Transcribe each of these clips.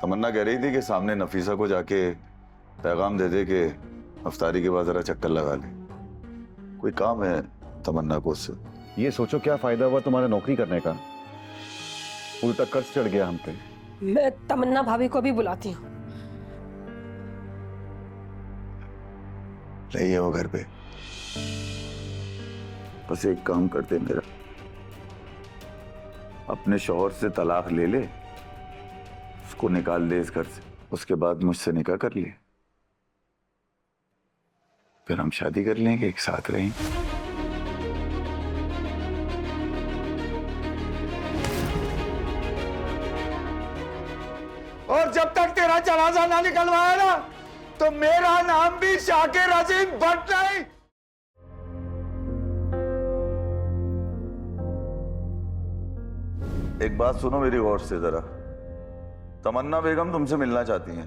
तमन्ना कह रही थी कि सामने नफीसा को जाके पैगाम दे दे कि अफ्तारी के बाद जरा चक्कर लगा ले। कोई काम है तमन्ना को उससे। ये सोचो क्या फायदा हुआ तुम्हारा नौकरी करने का, उल्टा कर्ज चढ़ गया हम पे। मैं तमन्ना भाभी को भी बुलाती हूँ। नहीं है वो घर पे। बस एक काम करते मेरा, अपने शौहर से तलाक ले ले, उसको निकाल दे इस घर से, उसके बाद मुझसे निकाह कर ले, फिर हम शादी कर लेंगे, एक साथ रहेंगे। और जब तक तेरा जनाजा ना निकलवाया ना तो मेरा नाम भी शाकिर अजीम भट्ट नहीं। एक बात सुनो मेरी गौर से जरा, तमन्ना बेगम तुमसे मिलना चाहती हैं।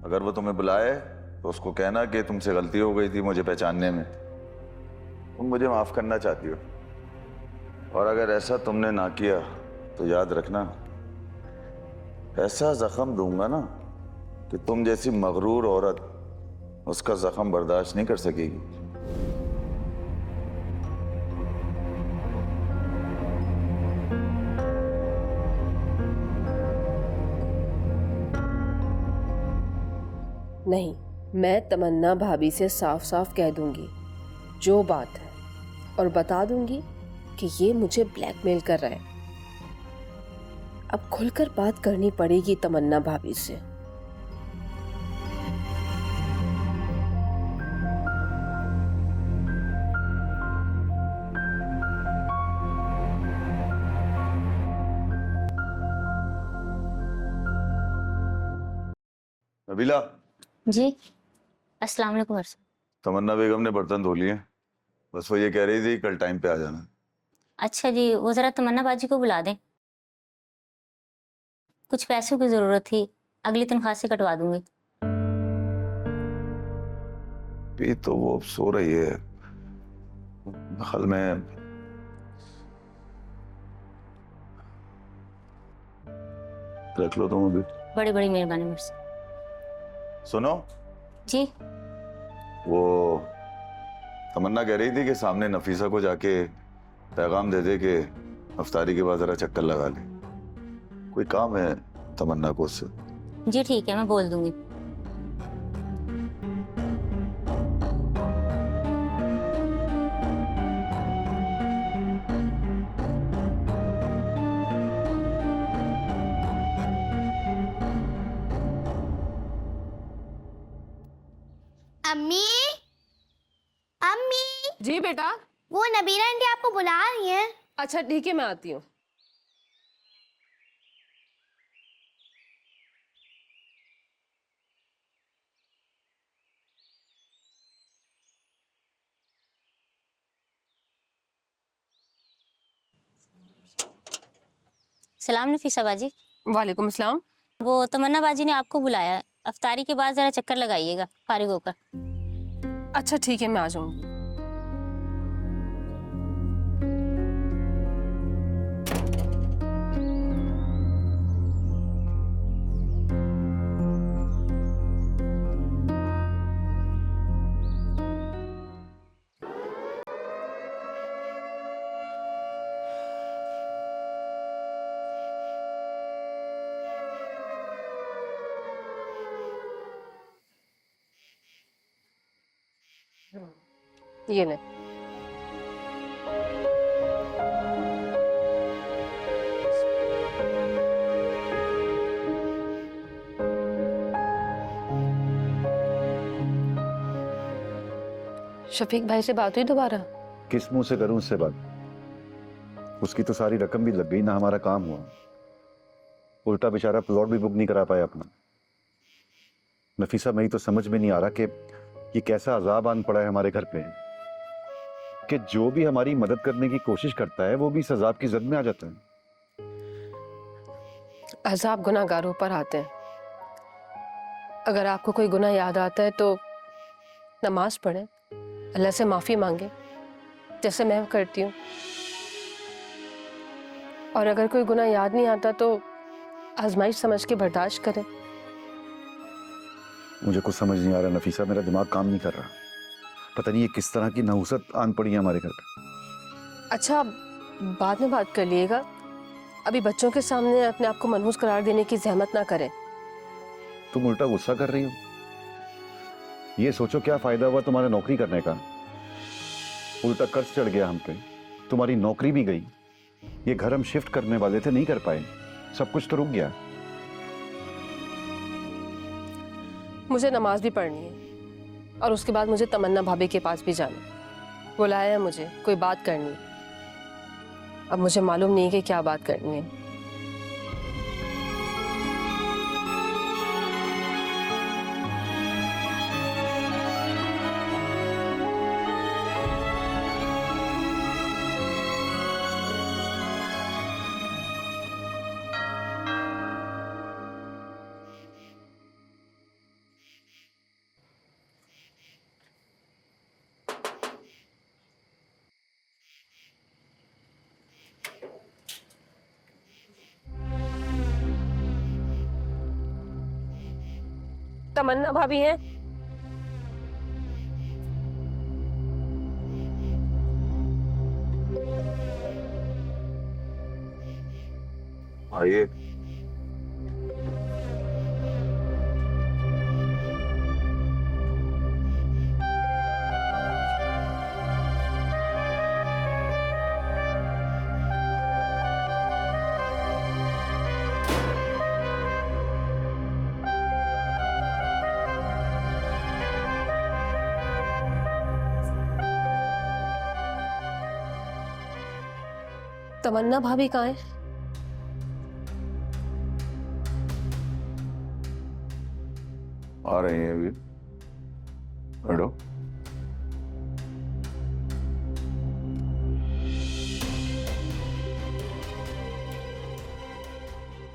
अगर वो तुम्हें बुलाए तो उसको कहना कि तुमसे गलती हो गई थी मुझे पहचानने में, तुम मुझे माफ करना चाहती हो। और अगर ऐसा तुमने ना किया तो याद रखना, ऐसा जख्म दूंगा ना कि तुम जैसी मगरूर औरत उसका जख्म बर्दाश्त नहीं कर सकेगी। नहीं, मैं तमन्ना भाभी से साफ साफ कह दूंगी जो बात है, और बता दूंगी कि ये मुझे ब्लैकमेल कर रहा है। अब खुलकर बात करनी पड़ेगी तमन्ना भाभी से। नबीला, जी अस्सलाम वालेकुम अरशद। तमन्ना बेगम ने बर्तन धो लिए, बस वो ये कह रही थी कल टाइम पे आ जाना। अच्छा जी, वो ज़रा तमन्ना बाजी को बुला दें, कुछ पैसों की ज़रूरत थी, अगली तनख्वाह से कटवा दूंगी। ये तो वो सो रही है, हल में रख लो तुम अभी। बड़ी बड़ी मेहरबानी मेरे से। सुनो, जी वो तमन्ना कह रही थी कि सामने नफीसा को जाके पैगाम दे दे कि अफ्तारी के बाद जरा चक्कर लगा ले। कोई काम है तमन्ना को उससे। जी ठीक है, मैं बोल दूंगी। अम्मी, अम्मी, जी बेटा। वो नबीरा आंटी आपको बुला रही हैं। अच्छा ठीक है, मैं आती हूँ। सलाम नफीसा बाजी। वालेकुम अस्सलाम। वो तमन्ना बाजी ने आपको बुलाया है, अफ्तारी के बाद ज़रा चक्कर लगाइएगा फारिग होकर। अच्छा ठीक है, मैं आ जाऊंगी। ये ले। शफीक भाई से बात हुई दोबारा? किस मुंह से करूं उससे बात? उसकी तो सारी रकम भी लग गई ना, हमारा काम हुआ। उल्टा बेचारा प्लॉट भी बुक नहीं करा पाया अपना। नफीसा, मेरी तो समझ में नहीं आ रहा कि ये कैसा अजाब आन पड़ा है हमारे घर पे कि जो भी हमारी मदद करने की कोशिश करता है वो भी इस अजाब की जद में आ जाता है। अजाब गुनाहगारों पर आते हैं। अगर आपको कोई गुनाह याद आता है तो नमाज पढ़ें, अल्लाह से माफ़ी मांगे जैसे मैं करती हूँ। और अगर कोई गुनाह याद नहीं आता तो आजमाइश समझ के बर्दाश्त करें। मुझे कुछ समझ नहीं आ रहा नफीसा, मेरा दिमाग काम नहीं कर रहा। पता नहीं ये किस तरह की नहुसत आन पड़ी है हमारे घर पे। अच्छा, बाद में बात कर लिएगा, अभी बच्चों के सामने अपने आप को मनहूस करार देने की जहमत ना करें। तुम उल्टा गुस्सा कर रही हो। ये सोचो क्या फायदा हुआ तुम्हारा नौकरी करने का, उल्टा कर्ज चढ़ गया हम पे, तुम्हारी नौकरी भी गई। ये घर हम शिफ्ट करने वाले थे, नहीं कर पाए, सब कुछ तो रुक गया। मुझे नमाज भी पढ़नी है और उसके बाद मुझे तमन्ना भाभी के पास भी जाना। बुलाया है मुझे, कोई बात करनी है। अब मुझे मालूम नहीं है कि क्या बात करनी है। तमन्ना भाभी हैं? आइए। तमन्ना भाभी कहाँ है? आ रही हैं अभी, बैठो।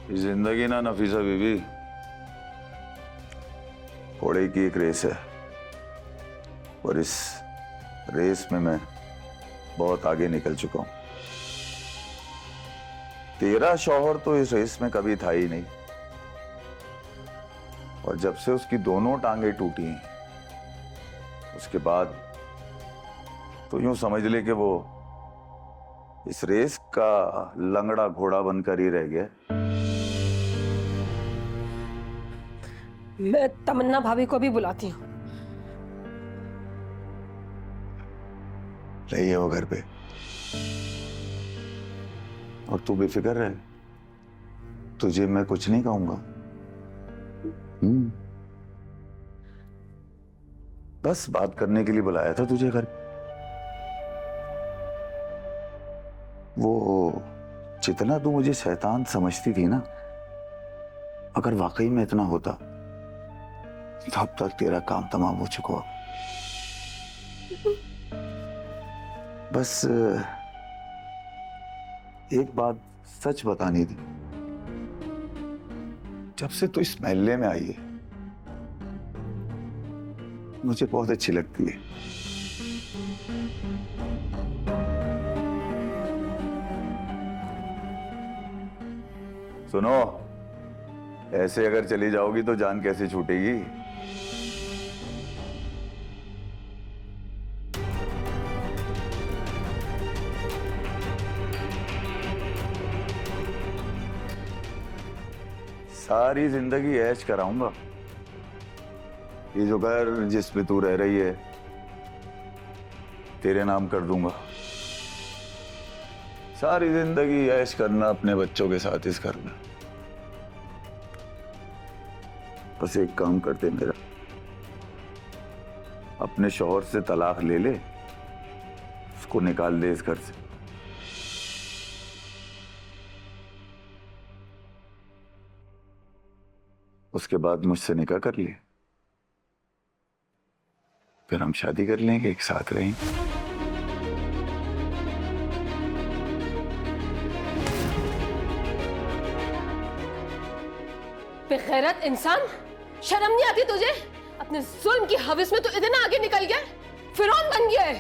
ये जिंदगी ना नफीसा बीबी, घोड़े की एक रेस है और इस रेस में मैं बहुत आगे निकल चुका हूं। तेरा शौहर तो इस रेस में कभी था ही नहीं, और जब से उसकी दोनों टांगे टूटी उसके बाद तो यूं समझ ले कि वो इस रेस का लंगड़ा घोड़ा बनकर ही रह गया। मैं तमन्ना भाभी को भी बुलाती हूँ। रही है वो घर पे, और तू बेफिक्र रहे, तुझे मैं कुछ नहीं कहूंगा। बस बात करने के लिए बुलाया था तुझे घर। वो जितना तू मुझे शैतान समझती थी ना, अगर वाकई में इतना होता तो अब तक तेरा काम तमाम हो चुका। बस एक बात सच बतानी थी, जब से तू इस महल्ले में आई है मुझे बहुत अच्छी लगती है। सुनो, ऐसे अगर चली जाओगी तो जान कैसे छूटेगी? सारी जिंदगी ऐश कराऊंगा। ये जो घर जिसमें तू रह रही है तेरे नाम कर दूंगा। सारी जिंदगी ऐश करना अपने बच्चों के साथ इस घर में। बस एक काम करते मेरा, अपने शौहर से तलाक ले ले, उसको निकाल दे इस घर से। उसके बाद मुझसे निकाह कर लिए, फिर हम शादी कर लेंगे, एक साथ रहेंगे। बेगैरत इंसान, शर्म नहीं आती तुझे? अपने जुल्म की हवस में तो इतना आगे निकल गया, फिरौन बन गया है।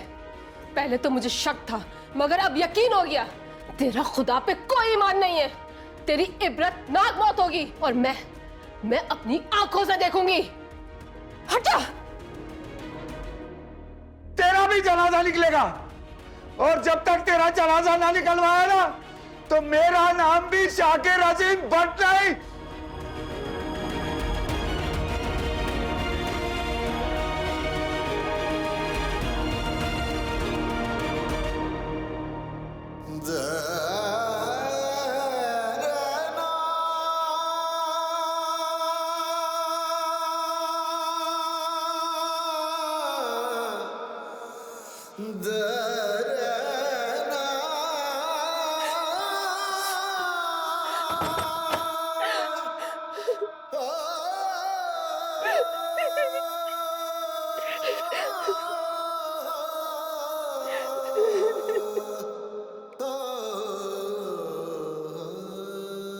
पहले तो मुझे शक था, मगर अब यकीन हो गया तेरा खुदा पे कोई ईमान नहीं है। तेरी इबरतनाक मौत होगी और मैं अपनी आंखों से देखूंगी। हटा। तेरा भी जनाजा निकलेगा, और जब तक तेरा जनाजा ना निकलवाया ना तो मेरा नाम भी शाकिर अजीम भट्ट नहीं।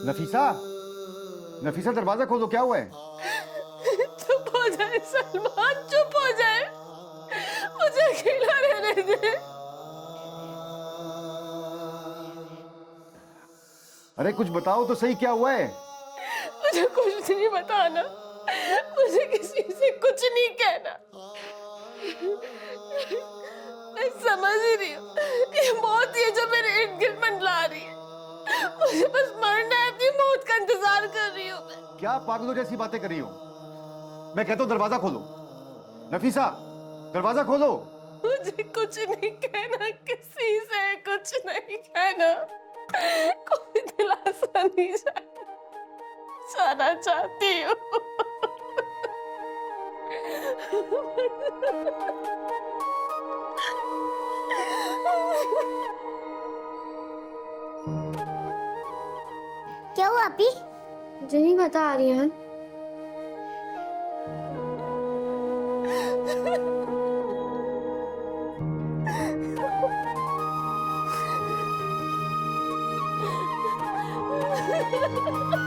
नफीसा, नफीसा दरवाजा खोलो, क्या हुआ है? चुप हो जाए सलमान, चुप हो जाए, मुझे अकेला रहने दे। अरे कुछ बताओ तो सही, क्या हुआ है? मुझे कुछ नहीं बताना, मुझे किसी से कुछ नहीं कहना। मैं समझ ही रही हूँ, ये मौत ही है जो मेरे इर्द गिर्द मंडला रही है। मुझे बस मरना है, अपनी मौत का इंतजार कर रही हूँ मैं। क्या पागलों जैसी बातें कर रही हो? मैं कहता हूँ दरवाजा खोलो। नफीसा, दरवाजा खोलो। मुझे कुछ नहीं कहना, किसी से कुछ नहीं कहना। कोई दिलासा नहीं जाना चाहती हूँ। क्या हुआ अभी? मुझे नहीं बता आर्यन। Ha ha ha!